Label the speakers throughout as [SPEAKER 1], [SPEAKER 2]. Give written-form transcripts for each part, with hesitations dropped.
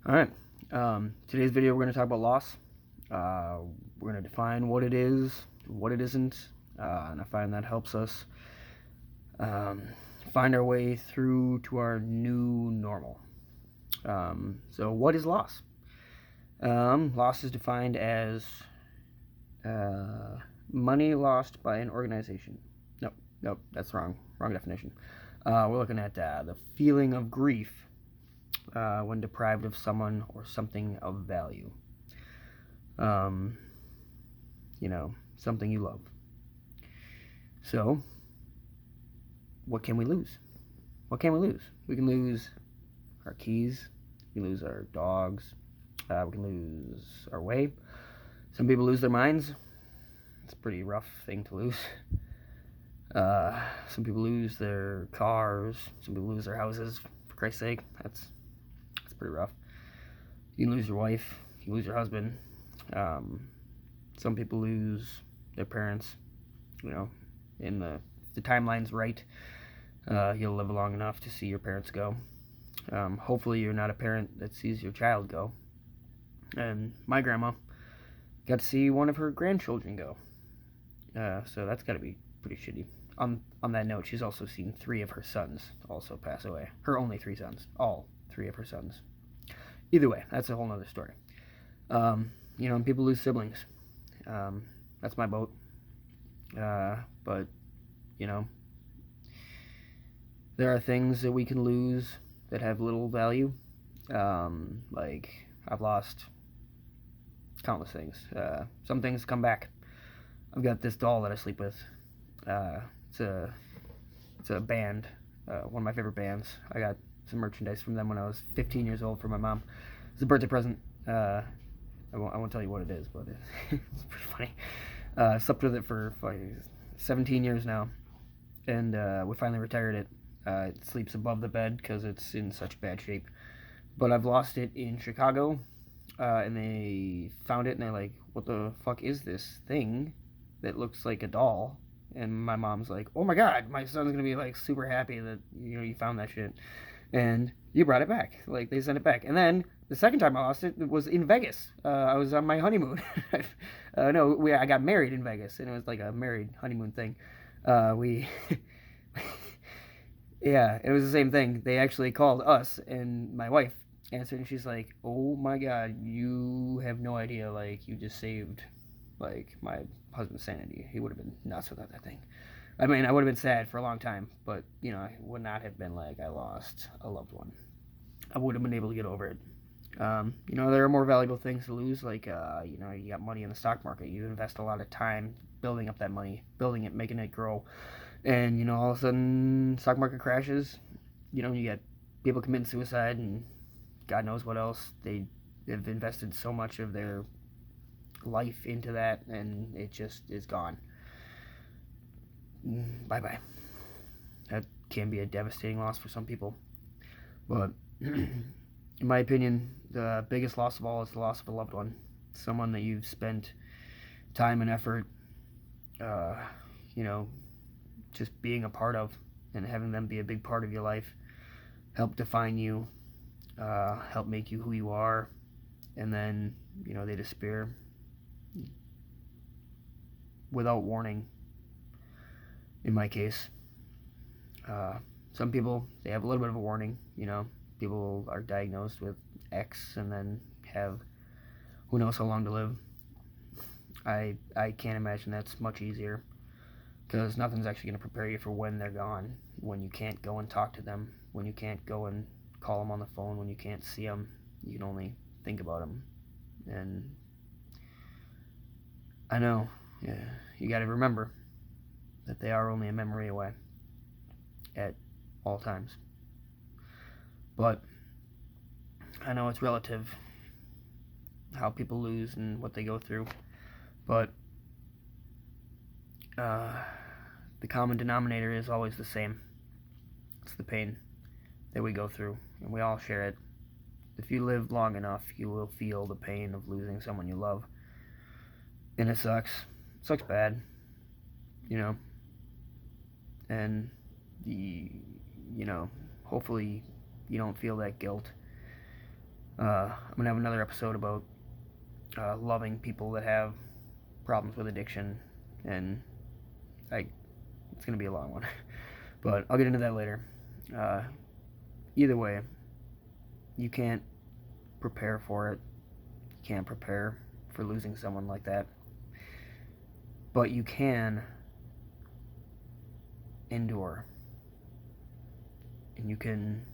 [SPEAKER 1] Alright, today's video we're going to talk about loss. We're going to define what it is, what it isn't, and I find that helps us find our way through to our new normal. So what is loss? Loss is defined as money lost by an organization. Nope, that's wrong definition. We're looking at the feeling of grief when deprived of someone or something of value. Something you love. So, what can we lose? What can we lose? We can lose our keys. We can lose our dogs. We can lose our way. Some people lose their minds. It's a pretty rough thing to lose. Some people lose their cars. Some people lose their houses. For Christ's sake, that's pretty rough. You can lose your wife. You lose your husband. Some people lose their parents. In the timeline's right, you'll live long enough to see your parents go. Hopefully you're not a parent that sees your child go. And my grandma got to see one of her grandchildren go. So that's got to be pretty shitty. On that note, she's also seen 3 of her sons also pass away. Her only 3 sons. All 3 of her sons. Either way, that's a whole nother story. And people lose siblings. That's my boat. But, there are things that we can lose that have little value. Like, I've lost countless things. Some things come back. I've got this doll that I sleep with. It's a band, one of my favorite bands. I got some merchandise from them when I was 15 years old for my mom. It's a birthday present. I won't tell you what it is, but it's pretty funny. Slept with it for 17 years now, and we finally retired it. It sleeps above the bed because it's in such bad shape. But I've lost it in Chicago, and they found it, and they're like, what the fuck is this thing that looks like a doll? And my mom's like, oh my god, my son's gonna be like super happy that you found that shit, and you brought it back. Like, they sent it back. And then the second time I lost it was in Vegas. I was on my honeymoon. I got married in Vegas, and it was like a married honeymoon thing. Yeah, it was the same thing. They actually called us, and my wife answered, and she's like, oh my god, you have no idea, like, you just saved, like, my husband's sanity. He would have been nuts without that thing. I mean, I would have been sad for a long time, but, it would not have been like I lost a loved one. I would have been able to get over it. There are more valuable things to lose, like, you got money in the stock market. You invest a lot of time building up that money, building it, making it grow. And, all of a sudden, stock market crashes. You get people committing suicide and God knows what else. They have invested so much of their life into that, and it just is gone. Bye-bye. That can be a devastating loss for some people. But, in my opinion, the biggest loss of all is the loss of a loved one. Someone that you've spent time and effort, just being a part of, and having them be a big part of your life, help define you, help make you who you are, and then, they disappear without warning, in my case. Some people, they have a little bit of a warning, people are diagnosed with X and then have who knows how long to live. I can't imagine that's much easier, because nothing's actually going to prepare you for when they're gone, when you can't go and talk to them, when you can't go and call them on the phone, when you can't see them, you can only think about them. And I know, yeah, you got to remember that they are only a memory away at all times. But I know it's relative how people lose and what they go through, but the common denominator is always the same. It's the pain that we go through, and we all share it. If you live long enough, you will feel the pain of losing someone you love. And it sucks. It sucks bad. And hopefully you don't feel that guilt. I'm gonna have another episode about loving people that have problems with addiction, and it's gonna be a long one, but I'll get into that later. Either way, you can't prepare for it. You can't prepare for losing someone like that, but you can endure, and you can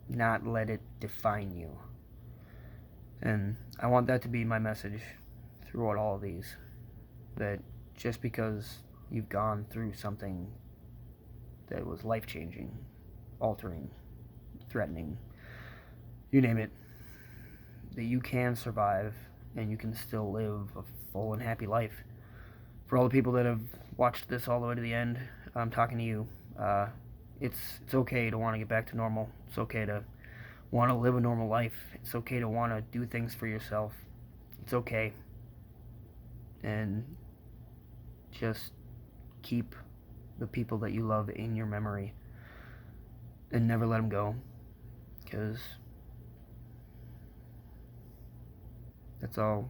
[SPEAKER 1] not let it define you. And I want that to be my message throughout all of these, that just because you've gone through something that was life-changing, altering, threatening, you name it, that you can survive and you can still live a full and happy life. For all the people that have watched this all the way to the end, I'm talking to you. It's okay to want to get back to normal. It's okay to want to live a normal life. It's okay to want to do things for yourself. It's okay. And just keep the people that you love in your memory and never let them go, because that's all,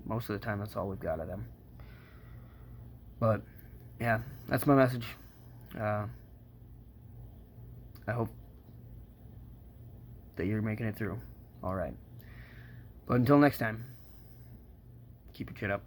[SPEAKER 1] most of the time, that's all we've got of them. But yeah, that's my message. I hope that you're making it through all right. But until next time, keep your chin up.